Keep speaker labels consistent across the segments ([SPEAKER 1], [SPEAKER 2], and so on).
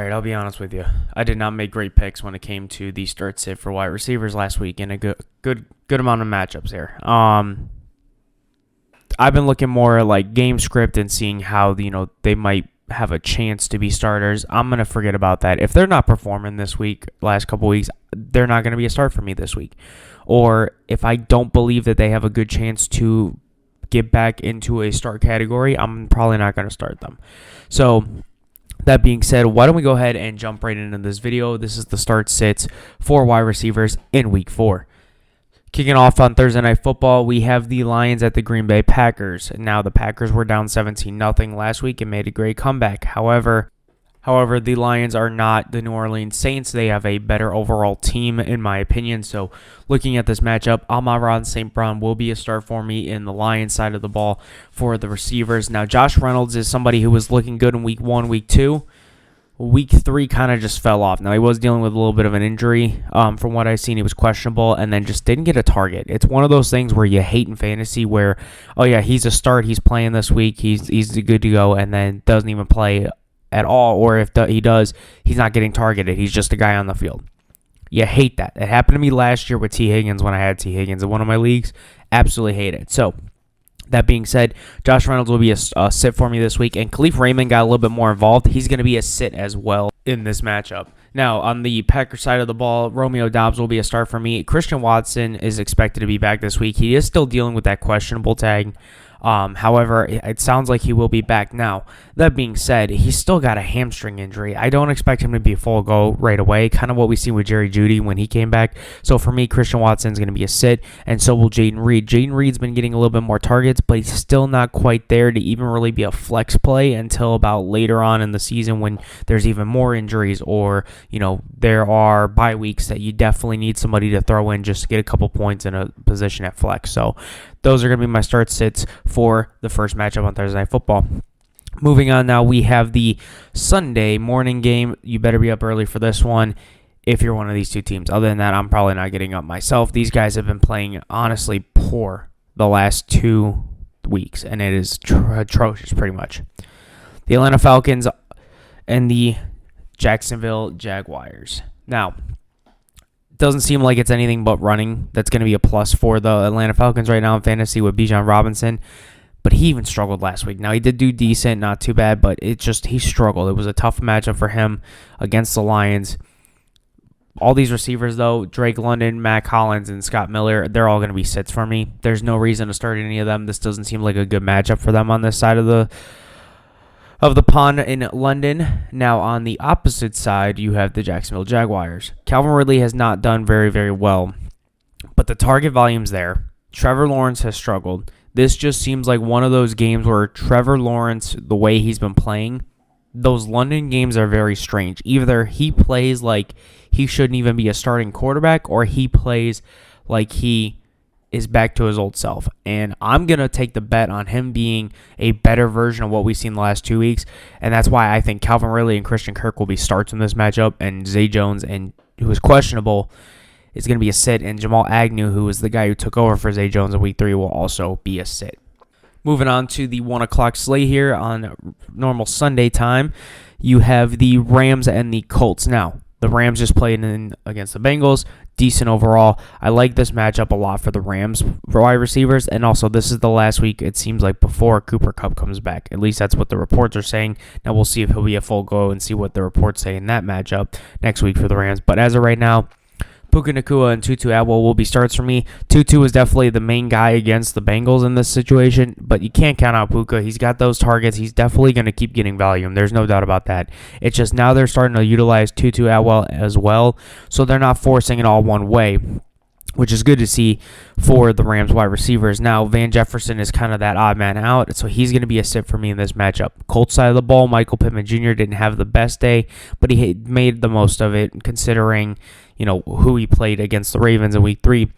[SPEAKER 1] right, I'll be honest with you. I did not make great picks when it came to the start sit for wide receivers last week in a good amount of matchups here. I've been looking more like game script and seeing how they might have a chance to be starters. I'm gonna forget about that. If they're not performing this week, last couple weeks, they're not gonna be a start for me this week. Or if I don't believe that they have a good chance to get back into a start category, I'm probably not gonna start them. So that being said, why don't we go ahead and jump right into this video. This is the start sits for wide receivers in week 4. Kicking off on Thursday Night Football, we have the Lions at the Green Bay Packers. Now, the Packers were down 17-0 last week and made a great comeback. However, the Lions are not the New Orleans Saints. They have a better overall team, in my opinion. So, looking at this matchup, Amon-Ra St. Brown will be a start for me in the Lions side of the ball for the receivers. Now, Josh Reynolds is somebody who was looking good in week 1, week 2. Week 3 kind of just fell off. Now, he was dealing with a little bit of an injury. From what I've seen, he was questionable and then just didn't get a target. It's one of those things where you hate in fantasy where, oh yeah, he's a start, he's playing this week, he's good to go, and then doesn't even play at all. Or if he does, he's not getting targeted. He's just a guy on the field. You hate that. It happened to me last year with T. Higgins when I had T. Higgins in one of my leagues. Absolutely hate it. So, that being said, Josh Reynolds will be a sit for me this week, and Khalif Raymond got a little bit more involved. He's going to be a sit as well in this matchup. Now, on the Packers side of the ball, Romeo Doubs will be a start for me. Christian Watson is expected to be back this week. He is still dealing with that questionable tag. However, it sounds like he will be back now. That being said, he's still got a hamstring injury. I don't expect him to be full go right away, kind of what we seen with Jerry Jeudy when he came back. So for me, Christian Watson's going to be a sit, and so will Jaden Reed. Jaden Reed's been getting a little bit more targets, but he's still not quite there to even really be a flex play until about later on in the season when there's even more injuries or, there are bye weeks that you definitely need somebody to throw in just to get a couple points in a position at flex. So those are going to be my start sits for the first matchup on Thursday Night Football. Moving on now, we have the Sunday morning game. You better be up early for this one if you're one of these two teams. Other than that, I'm probably not getting up myself. These guys have been playing honestly poor the last 2 weeks, and it is atrocious pretty much. The Atlanta Falcons and the Jacksonville Jaguars. Now, doesn't seem like it's anything but running that's going to be a plus for the Atlanta Falcons right now in fantasy with Bijan Robinson. But he even struggled last week. Now, he did do decent, not too bad, but he struggled. It was a tough matchup for him against the Lions. All these receivers, though, Drake London, Matt Collins, and Scott Miller, they're all going to be sits for me. There's no reason to start any of them. This doesn't seem like a good matchup for them on this side of the pond in London. Now, on the opposite side, you have the Jacksonville Jaguars. Calvin Ridley has not done very, very well, but the target volume's there. Trevor Lawrence has struggled. This just seems like one of those games where Trevor Lawrence, the way he's been playing, those London games are very strange. Either he plays like he shouldn't even be a starting quarterback, or he plays like he is back to his old self. And I'm going to take the bet on him being a better version of what we've seen the last 2 weeks. And that's why I think Calvin Ridley and Christian Kirk will be starts in this matchup. And Zay Jones, who is questionable, is going to be a sit. And Jamal Agnew, who is the guy who took over for Zay Jones in week 3, will also be a sit. Moving on to the 1 o'clock slate here on normal Sunday time, you have the Rams and the Colts. Now, the Rams just played in against the Bengals. Decent overall. I like this matchup a lot for the Rams for wide receivers. And also, this is the last week, it seems like, before Cooper Kupp comes back. At least that's what the reports are saying. Now, we'll see if he'll be a full go and see what the reports say in that matchup next week for the Rams. But as of right now, Puka Nacua and Tutu Atwell will be starts for me. Tutu is definitely the main guy against the Bengals in this situation, but you can't count out Puka. He's got those targets. He's definitely going to keep getting volume. There's no doubt about that. It's just now they're starting to utilize Tutu Atwell as well, so they're not forcing it all one way, which is good to see for the Rams wide receivers. Now, Van Jefferson is kind of that odd man out, so he's going to be a sit for me in this matchup. Colts side of the ball, Michael Pittman Jr. didn't have the best day, but he made the most of it considering who he played against the Ravens in week 3.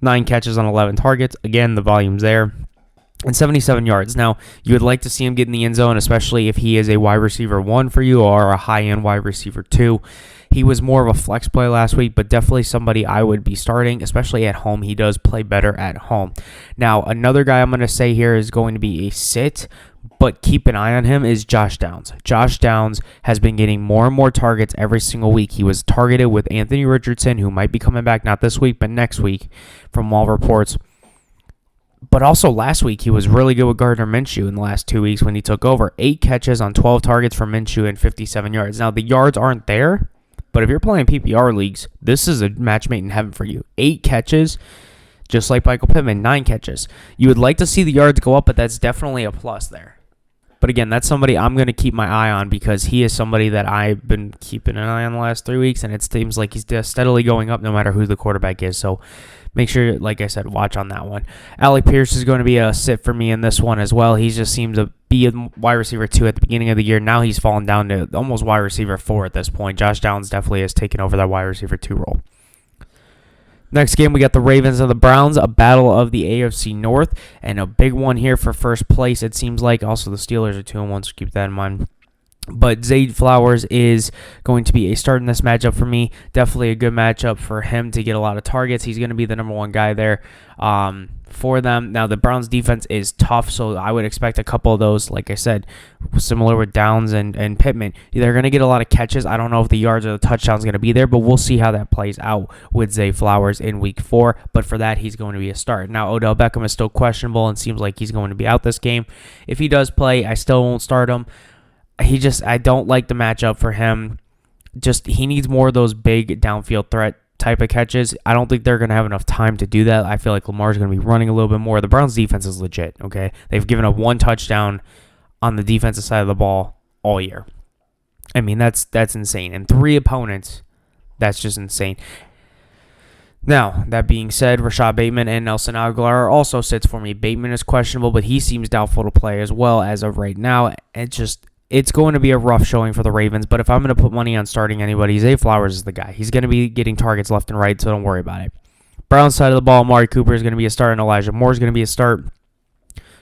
[SPEAKER 1] 9 catches on 11 targets. Again, the volume's there. And 77 yards. Now, you would like to see him get in the end zone, especially if he is a wide receiver 1 for you or a high-end wide receiver 2. He was more of a flex play last week, but definitely somebody I would be starting, especially at home. He does play better at home. Now, another guy I'm going to say here is going to be a sit, but keep an eye on him, is Josh Downs. Josh Downs has been getting more and more targets every single week. He was targeted with Anthony Richardson, who might be coming back not this week, but next week from all reports. But also last week, he was really good with Gardner Minshew in the last 2 weeks when he took over. 8 catches on 12 targets for Minshew and 57 yards. Now, the yards aren't there, but if you're playing PPR leagues, this is a match made in heaven for you. 8 catches, just like Michael Pittman, 9 catches. You would like to see the yards go up, but that's definitely a plus there. But again, that's somebody I'm going to keep my eye on because he is somebody that I've been keeping an eye on the last 3 weeks, and it seems like he's steadily going up no matter who the quarterback is. So make sure, like I said, watch on that one. Alec Pierce is going to be a sit for me in this one as well. He just seemed to be a wide receiver 2 at the beginning of the year. Now he's fallen down to almost wide receiver 4 at this point. Josh Downs definitely has taken over that wide receiver 2 role. Next game, we got the Ravens and the Browns, a battle of the AFC North, and a big one here for first place, it seems like. Also, the Steelers are 2-1, so keep that in mind. But Zay Flowers is going to be a start in this matchup for me. Definitely a good matchup for him to get a lot of targets. He's going to be the number 1 guy there for them. Now, the Browns defense is tough, so I would expect a couple of those, like I said, similar with Downs and Pittman. They're going to get a lot of catches. I don't know if the yards or the touchdowns going to be there, but we'll see how that plays out with Zay Flowers in week 4. But for that, he's going to be a start. Now, Odell Beckham is still questionable and seems like he's going to be out this game. If he does play, I still won't start him. I don't like the matchup for him. He needs more of those big downfield threat type of catches. I don't think they're going to have enough time to do that. I feel like Lamar's going to be running a little bit more. The Browns defense is legit, okay? They've given up 1 touchdown on the defensive side of the ball all year. I mean, that's insane. And 3 opponents, that's just insane. Now, that being said, Rashad Bateman and Nelson Aguilar also sits for me. Bateman is questionable, but he seems doubtful to play as well as of right now. It's going to be a rough showing for the Ravens, but if I'm going to put money on starting anybody, Zay Flowers is the guy. He's going to be getting targets left and right, so don't worry about it. Browns side of the ball, Amari Cooper is going to be a start, and Elijah Moore is going to be a start.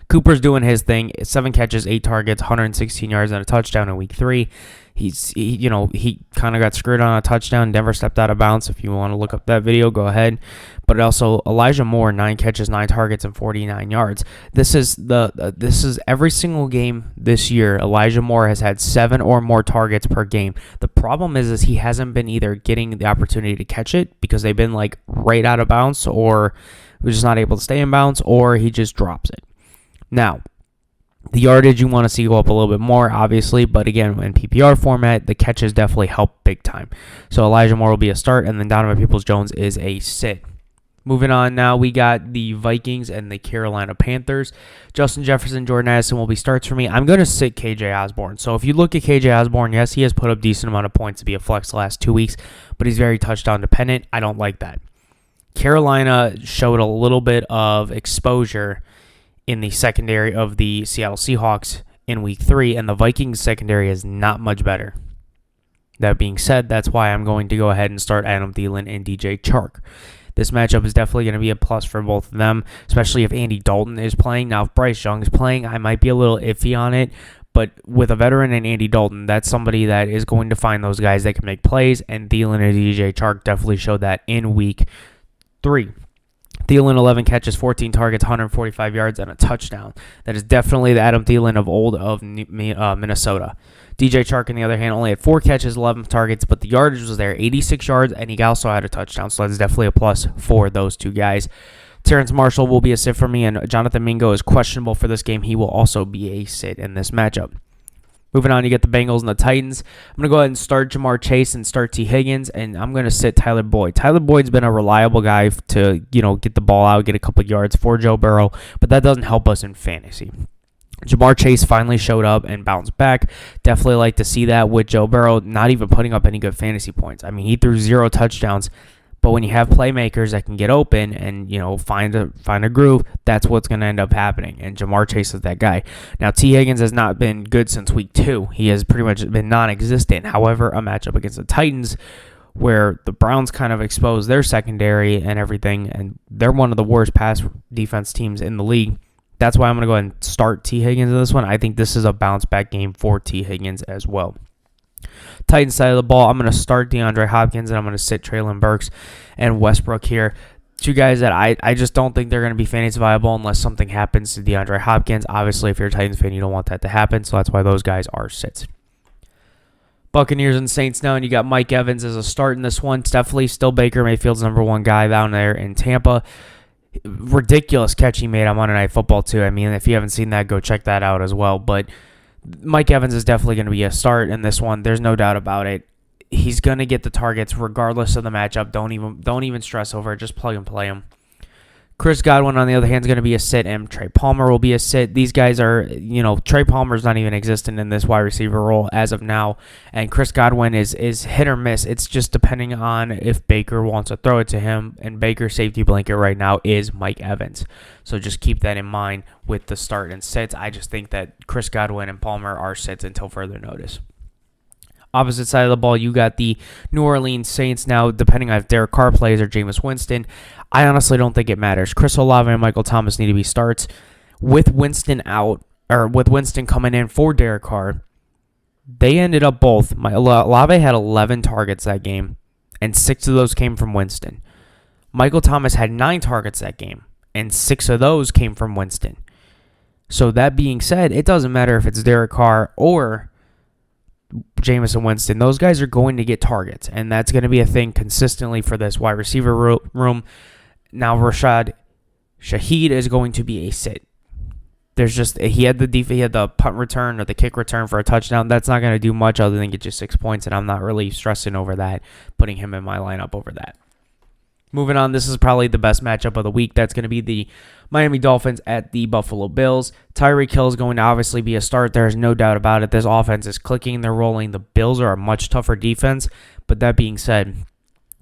[SPEAKER 1] Cooper's doing his thing. 7 catches, 8 targets, 116 yards, and a touchdown in week 3. He kind of got screwed on a touchdown. Denver stepped out of bounds. If you want to look up that video, go ahead. But also Elijah Moore, 9 catches, 9 targets, and 49 yards. This is every single game this year. Elijah Moore has had 7 or more targets per game. The problem is he hasn't been either getting the opportunity to catch it because they've been like right out of bounds, or was just not able to stay in bounds, or he just drops it. Now, the yardage you want to see go up a little bit more, obviously, but again, in PPR format, the catches definitely help big time. So Elijah Moore will be a start, and then Donovan Peoples-Jones is a sit. Moving on now, we got the Vikings and the Carolina Panthers. Justin Jefferson, Jordan Addison will be starts for me. I'm going to sit KJ Osborne. So if you look at KJ Osborne, yes, he has put up a decent amount of points to be a flex the last 2 weeks, but he's very touchdown dependent. I don't like that. Carolina showed a little bit of exposure in the secondary of the Seattle Seahawks in week 3, and the Vikings secondary is not much better. That being said, that's why I'm going to go ahead and start Adam Thielen and DJ Chark. This matchup is definitely going to be a plus for both of them, especially if Andy Dalton is playing. Now, if Bryce Young is playing, I might be a little iffy on it, but with a veteran and Andy Dalton, that's somebody that is going to find those guys that can make plays, and Thielen and DJ Chark definitely showed that in week 3. Thielen, 11 catches, 14 targets, 145 yards, and a touchdown. That is definitely the Adam Thielen of old of Minnesota. DJ Chark, on the other hand, only had 4 catches, 11 targets, but the yardage was there, 86 yards, and he also had a touchdown, so that's definitely a plus for those 2 guys. Terrence Marshall will be a sit for me, and Jonathan Mingo is questionable for this game. He will also be a sit in this matchup. Moving on, you get the Bengals and the Titans. I'm going to go ahead and start Jamar Chase and start T. Higgins, and I'm going to sit Tyler Boyd. Tyler Boyd's been a reliable guy to, get the ball out, get a couple yards for Joe Burrow, but that doesn't help us in fantasy. Jamar Chase finally showed up and bounced back. Definitely like to see that with Joe Burrow not even putting up any good fantasy points. I mean, he threw 0 touchdowns. But when you have playmakers that can get open and, find a groove, that's what's going to end up happening. And Jamar Chase is that guy. Now, T. Higgins has not been good since week 2. He has pretty much been non-existent. However, a matchup against the Titans where the Browns kind of exposed their secondary and everything, and they're one of the worst pass defense teams in the league. That's why I'm going to go ahead and start T. Higgins in this one. I think this is a bounce-back game for T. Higgins as well. Titans side of the ball, I'm going to start DeAndre Hopkins, and I'm going to sit Treylon Burks and Westbrook here. Two guys that I just don't think they're going to be fantasy viable unless something happens to DeAndre Hopkins. Obviously, if you're a Titans fan, you don't want that to happen, so that's why those guys are sits. Buccaneers and Saints now, and you got Mike Evans as a start in this one. It's definitely still Baker Mayfield's number one guy down there in Tampa. Ridiculous catch he made on Monday Night Football, too. I mean, if you haven't seen that, go check that out as well. But Mike Evans is definitely going to be a start in this one. There's no doubt about it. He's going to get the targets regardless of the matchup. Don't even stress over it. Just plug and play him. Chris Godwin, on the other hand, is going to be a sit, and Trey Palmer will be a sit. These guys are, Trey Palmer's not even existent in this wide receiver role as of now, and Chris Godwin is hit or miss. It's just depending on if Baker wants to throw it to him, and Baker's safety blanket right now is Mike Evans. So just keep that in mind with the start and sits. I just think that Chris Godwin and Palmer are sits until further notice. Opposite side of the ball, you got the New Orleans Saints now, depending on if Derek Carr plays or Jameis Winston. I honestly don't think it matters. Chris Olave and Michael Thomas need to be starts. With Winston out, or with Winston coming in for Derek Carr, they ended up both. Olave had 11 targets that game, and 6 of those came from Winston. Michael Thomas had 9 targets that game, and 6 of those came from Winston. So that being said, it doesn't matter if it's Derek Carr or Jameis and Winston. Those guys are going to get targets, and that's going to be a thing consistently for this wide receiver room. Now, Rashad Shaheed is going to be a sit. He had the punt return or the kick return for a touchdown. That's not going to do much other than get you 6 points, and I'm not really stressing over that, putting him in my lineup over that. Moving on, this is probably the best matchup of the week. That's going to be the Miami Dolphins at the Buffalo Bills. Tyreek Hill is going to obviously be a start. There's no doubt about it. This offense is clicking. They're rolling. The Bills are a much tougher defense. But that being said,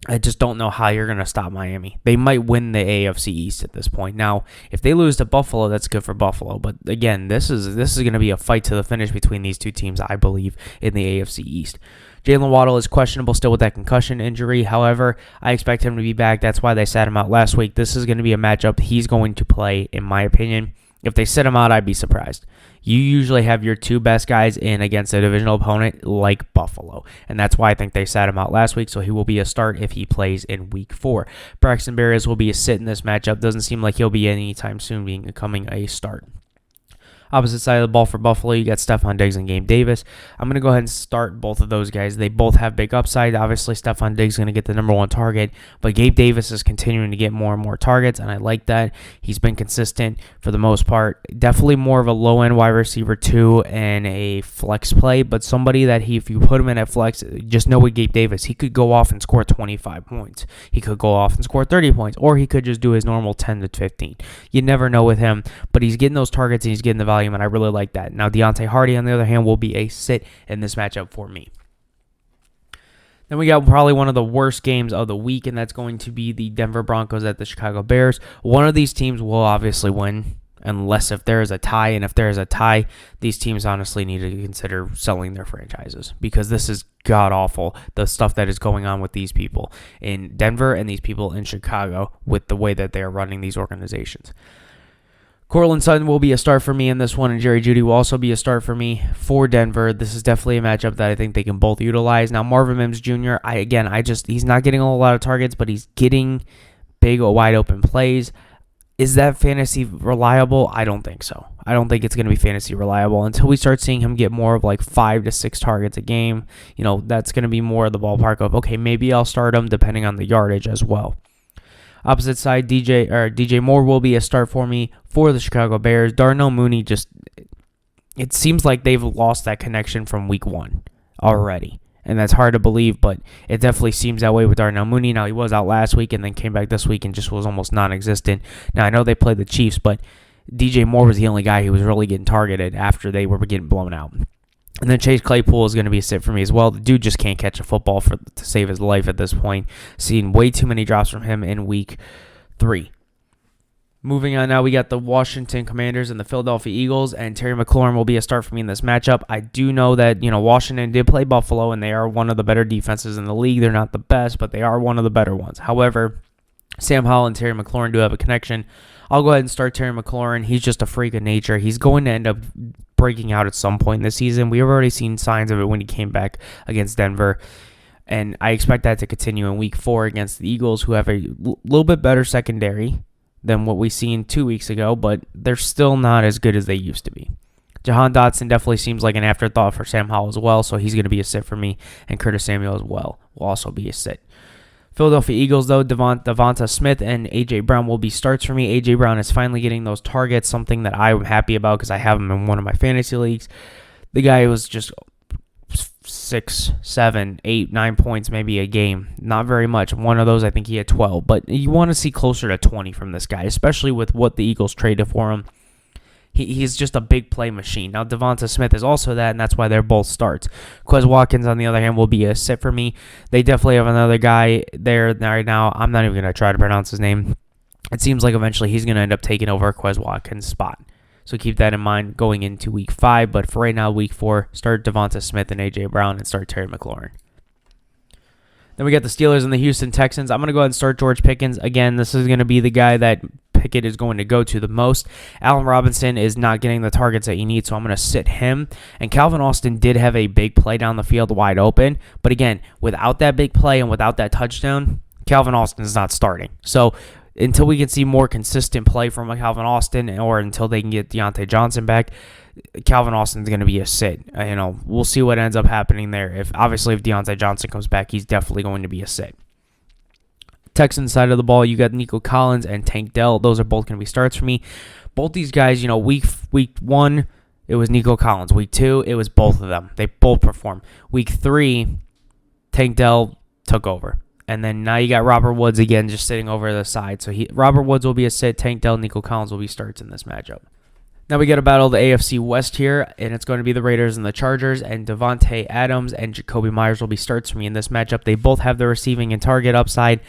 [SPEAKER 1] I just don't know how you're going to stop Miami. They might win the AFC East at this point. Now, if they lose to Buffalo, that's good for Buffalo. But again, this is going to be a fight to the finish between these two teams, I believe, in the AFC East. Jalen Waddle is questionable still with that concussion injury. However, I expect him to be back. That's why they sat him out last week. This is going to be a matchup he's going to play, in my opinion. If they sit him out, I'd be surprised. You usually have your 2 best guys in against a divisional opponent like Buffalo. And that's why I think they sat him out last week, so he will be a start if he plays in Week 4. Braxton Berrios will be a sit in this matchup. Doesn't seem like he'll be anytime soon becoming a start. Opposite side of the ball for Buffalo, you got Stephon Diggs and Gabe Davis. I'm going to go ahead and start both of those guys. They both have big upside. Obviously, Stephon Diggs is going to get the number 1 target, but Gabe Davis is continuing to get more and more targets, and I like that. He's been consistent for the most part. Definitely more of a low-end wide receiver 2 and a flex play, but somebody that if you put him in at flex, just know with Gabe Davis, he could go off and score 25 points. He could go off and score 30 points, or he could just do his normal 10 to 15. You never know with him, but he's getting those targets and he's getting the value, and I really like that. Now, Deontay Hardy, on the other hand, will be a sit in this matchup for me. Then we got probably one of the worst games of the week, and that's going to be the Denver Broncos at the Chicago Bears. One of these teams will obviously win, unless if there is a tie, and if there is a tie, these teams honestly need to consider selling their franchises, because this is god-awful, the stuff that is going on with these people in Denver and these people in Chicago with the way that they are running these organizations. Courtland Sutton will be a start for me in this one, and Jerry Jeudy will also be a start for me for Denver. This is definitely a matchup that I think they can both utilize. Now, Marvin Mims Jr., he's not getting a lot of targets, but he's getting big, wide open plays. Is that fantasy reliable? I don't think so. I don't think it's going to be fantasy reliable until we start seeing him get more of like 5 to 6 targets a game. That's going to be more of the ballpark of, okay, maybe I'll start him depending on the yardage as well. Opposite side, DJ Moore will be a start for me for the Chicago Bears. Darnell Mooney it seems like they've lost that connection from week 1 already. And that's hard to believe, but it definitely seems that way with Darnell Mooney. Now, he was out last week and then came back this week and just was almost non-existent. Now, I know they played the Chiefs, but DJ Moore was the only guy who was really getting targeted after they were getting blown out. And then Chase Claypool is going to be a sit for me as well. The dude just can't catch a football to save his life at this point. Seeing way too many drops from him in week 3. Moving on now, we got the Washington Commanders and the Philadelphia Eagles, and Terry McLaurin will be a start for me in this matchup. I do know that, Washington did play Buffalo, and they are one of the better defenses in the league. They're not the best, but they are one of the better ones. However, Sam Howell and Terry McLaurin do have a connection. I'll go ahead and start Terry McLaurin. He's just a freak of nature. He's going to end up breaking out at some point this season. We have already seen signs of it when he came back against Denver. And I expect that to continue in week 4 against the Eagles, who have a little bit better secondary than what we seen 2 weeks ago, but they're still not as good as they used to be. Jahan Dotson definitely seems like an afterthought for Sam Howell as well, so he's going to be a sit for me. And Curtis Samuel as well will also be a sit. Philadelphia Eagles, though, Devonta Smith and A.J. Brown will be starts for me. A.J. Brown is finally getting those targets, something that I'm happy about because I have him in one of my fantasy leagues. The guy was just 6, 7, 8, 9 points maybe a game. Not very much. One of those, I think he had 12. But you want to see closer to 20 from this guy, especially with what the Eagles traded for him. He's just a big play machine. Now, Devonta Smith is also that, and that's why they're both starts. Quez Watkins, on the other hand, will be a sit for me. They definitely have another guy there right now. I'm not even going to try to pronounce his name. It seems like eventually he's going to end up taking over Quez Watkins' spot. So keep that in mind going into week 5. But for right now, week 4, start Devonta Smith and A.J. Brown and start Terry McLaurin. Then we got the Steelers and the Houston Texans. I'm going to go ahead and start George Pickens. Again, this is going to be the guy that Pickett is going to go to the most. Allen Robinson is not getting the targets that you need, so I'm going to sit him. And Calvin Austin did have a big play down the field wide open. But again, without that big play and without that touchdown, Calvin Austin is not starting. So until we can see more consistent play from Calvin Austin or until they can get Deontay Johnson back, Calvin Austin's going to be a sit. We'll see what ends up happening there. If Deontay Johnson comes back, he's definitely going to be a sit. Texans side of the ball, you got Nico Collins and Tank Dell. Those are both going to be starts for me. Both these guys, week 1, it was Nico Collins. Week 2, it was both of them. They both performed. Week 3, Tank Dell took over. And then now you got Robert Woods again just sitting over the side. So Robert Woods will be a sit. Tank Dell, Nico Collins will be starts in this matchup. Now we got to battle the AFC West here, and it's going to be the Raiders and the Chargers, and Devontae Adams and Jacoby Myers will be starts for me in this matchup. They both have the receiving and target upside.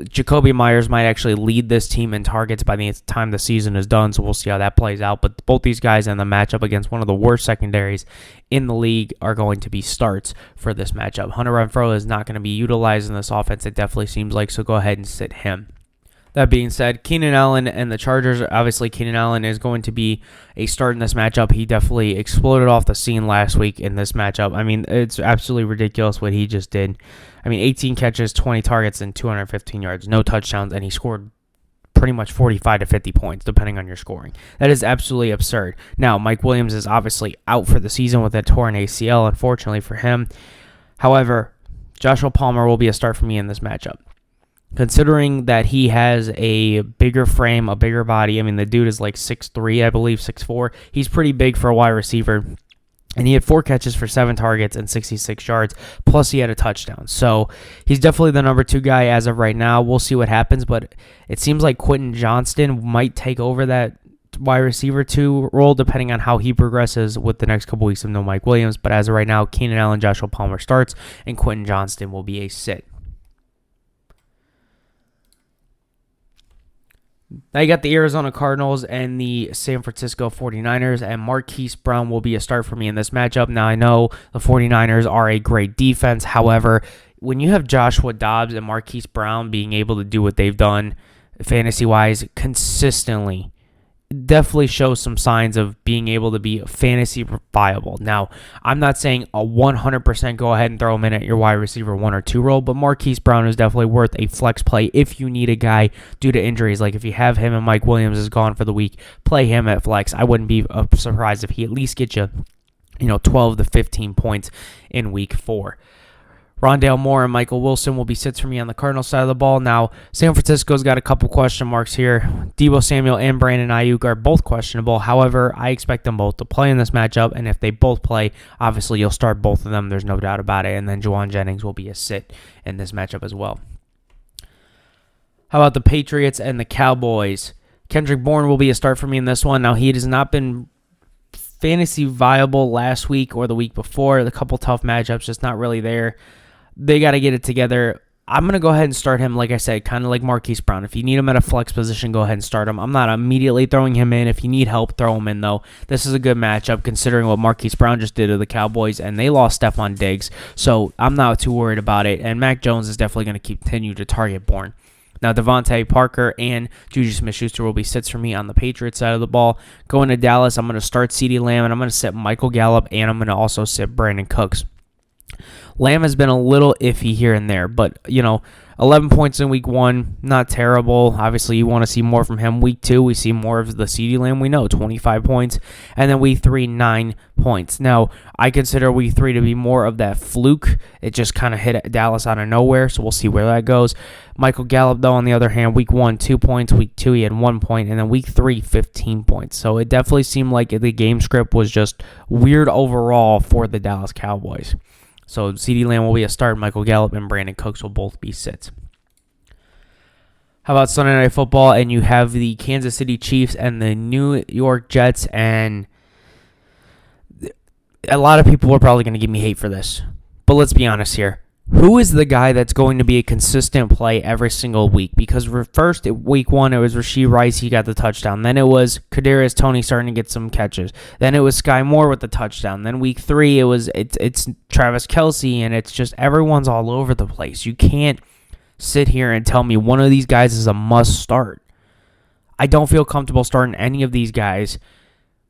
[SPEAKER 1] Jacoby Myers might actually lead this team in targets by the time the season is done, so we'll see how that plays out. But both these guys in the matchup against one of the worst secondaries in the league are going to be starts for this matchup. Hunter Renfrow is not going to be utilized in this offense, it definitely seems like, so go ahead and sit him. That being said, Keenan Allen and the Chargers, obviously Keenan Allen is going to be a start in this matchup. He definitely exploded off the scene last week in this matchup. It's absolutely ridiculous what he just did. 18 catches, 20 targets, and 215 yards, no touchdowns, and he scored pretty much 45 to 50 points, depending on your scoring. That is absolutely absurd. Now, Mike Williams is obviously out for the season with a torn ACL, unfortunately for him. However, Joshua Palmer will be a start for me in this matchup. Considering that he has a bigger frame, a bigger body. The dude is like 6'3", I believe, 6'4". He's pretty big for a wide receiver. And he had 4 catches for 7 targets and 66 yards, plus he had a touchdown. So he's definitely the number 2 guy as of right now. We'll see what happens, but it seems like Quentin Johnston might take over that wide receiver 2 role, depending on how he progresses with the next couple weeks of no Mike Williams. But as of right now, Keenan Allen, Joshua Palmer starts, and Quentin Johnston will be a sit. Now you got the Arizona Cardinals and the San Francisco 49ers, and Marquise Brown will be a start for me in this matchup. Now I know the 49ers are a great defense. However, when you have Joshua Dobbs and Marquise Brown being able to do what they've done fantasy-wise consistently, definitely shows some signs of being able to be fantasy viable. Now, I'm not saying a 100% go ahead and throw him in at your wide receiver 1 or 2 role, but Marquise Brown is definitely worth a flex play if you need a guy due to injuries. Like if you have him and Mike Williams is gone for the week, play him at flex. I wouldn't be surprised if he at least gets you 12 to 15 points in week 4. Rondale Moore and Michael Wilson will be sits for me on the Cardinals side of the ball. Now, San Francisco's got a couple question marks here. Deebo Samuel and Brandon Ayuk are both questionable. However, I expect them both to play in this matchup, and if they both play, obviously you'll start both of them. There's no doubt about it. And then Juwan Jennings will be a sit in this matchup as well. How about the Patriots and the Cowboys? Kendrick Bourne will be a start for me in this one. Now, he has not been fantasy viable last week or the week before. A couple tough matchups, just not really there. They got to get it together. I'm going to go ahead and start him, like I said, kind of like Marquise Brown. If you need him at a flex position, go ahead and start him. I'm not immediately throwing him in. If you need help, throw him in, though. This is a good matchup considering what Marquise Brown just did to the Cowboys, and they lost Stephon Diggs, so I'm not too worried about it. And Mac Jones is definitely going to continue to target Bourne. Now, Devontae Parker and Juju Smith-Schuster will be sits for me on the Patriots side of the ball. Going to Dallas, I'm going to start CeeDee Lamb, and I'm going to sit Michael Gallup, and I'm going to also sit Brandon Cooks. Lamb has been a little iffy here and there, but 11 points in week 1, not terrible. Obviously, you want to see more from him. Week 2, we see more of the CeeDee Lamb we know, 25 points. And then week 3, 9 points. Now, I consider week 3 to be more of that fluke. It just kind of hit Dallas out of nowhere, so we'll see where that goes. Michael Gallup, though, on the other hand, week 1, 2 points. Week 2, he had 1 point. And then week 3, 15 points. So it definitely seemed like the game script was just weird overall for the Dallas Cowboys. So CeeDee Lamb will be a start. Michael Gallup and Brandon Cooks will both be sits. How about Sunday Night Football? And you have the Kansas City Chiefs and the New York Jets. And a lot of people are probably going to give me hate for this. But let's be honest here. Who is the guy that's going to be a consistent play every single week? Because first, week 1, it was Rashee Rice. He got the touchdown. Then it was Kadarius Toney starting to get some catches. Then it was Sky Moore with the touchdown. Then week 3, it's Travis Kelce, and it's just everyone's all over the place. You can't sit here and tell me one of these guys is a must start. I don't feel comfortable starting any of these guys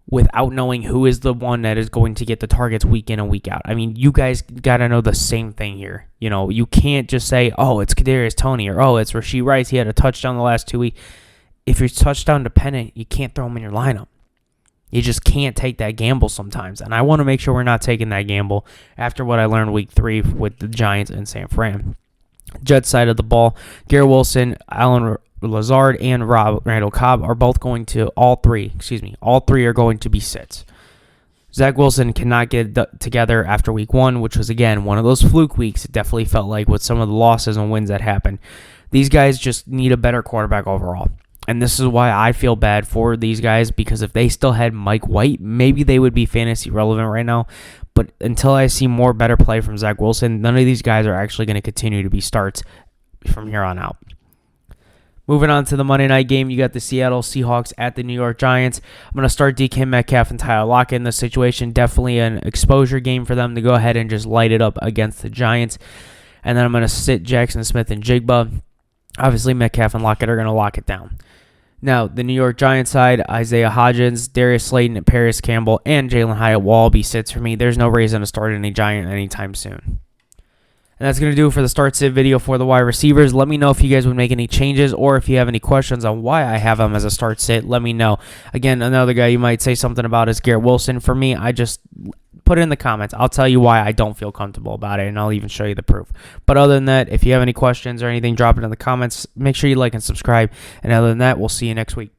[SPEAKER 1] without knowing who is the one that is going to get the targets week in and week out. I mean, you guys got to know the same thing here. You can't just say, oh, it's Kadarius Toney, or oh, it's Rashee Rice. He had a touchdown the last 2 weeks. If you're touchdown dependent, you can't throw him in your lineup. You just can't take that gamble sometimes. And I want to make sure we're not taking that gamble after what I learned week 3 with the Giants and San Fran. Jets side of the ball, Garrett Wilson, Allen Lazard, and Randall Cobb are both going to, all three are going to be sits. Zach Wilson cannot get together after week 1, which was, again, one of those fluke weeks. It definitely felt like with some of the losses and wins that happened. These guys just need a better quarterback overall. And this is why I feel bad for these guys, because if they still had Mike White, maybe they would be fantasy relevant right now. But until I see more better play from Zach Wilson, none of these guys are actually going to continue to be starts from here on out. Moving on to the Monday night game, you got the Seattle Seahawks at the New York Giants. I'm going to start DK Metcalf and Tyler Lockett in this situation. Definitely an exposure game for them to go ahead and just light it up against the Giants. And then I'm going to sit Jackson Smith and Jigba. Obviously, Metcalf and Lockett are going to lock it down. Now, the New York Giants side, Isaiah Hodgins, Darius Slayton, Paris Campbell, and Jalen Hyatt will all be sits for me. There's no reason to start any Giant anytime soon. And that's going to do it for the start sit video for the wide receivers. Let me know if you guys would make any changes, or if you have any questions on why I have them as a start sit. Let me know. Again, another guy you might say something about is Garrett Wilson. For me, I just put it in the comments. I'll tell you why I don't feel comfortable about it, and I'll even show you the proof. But other than that, if you have any questions or anything, drop it in the comments. Make sure you like and subscribe. And other than that, we'll see you next week.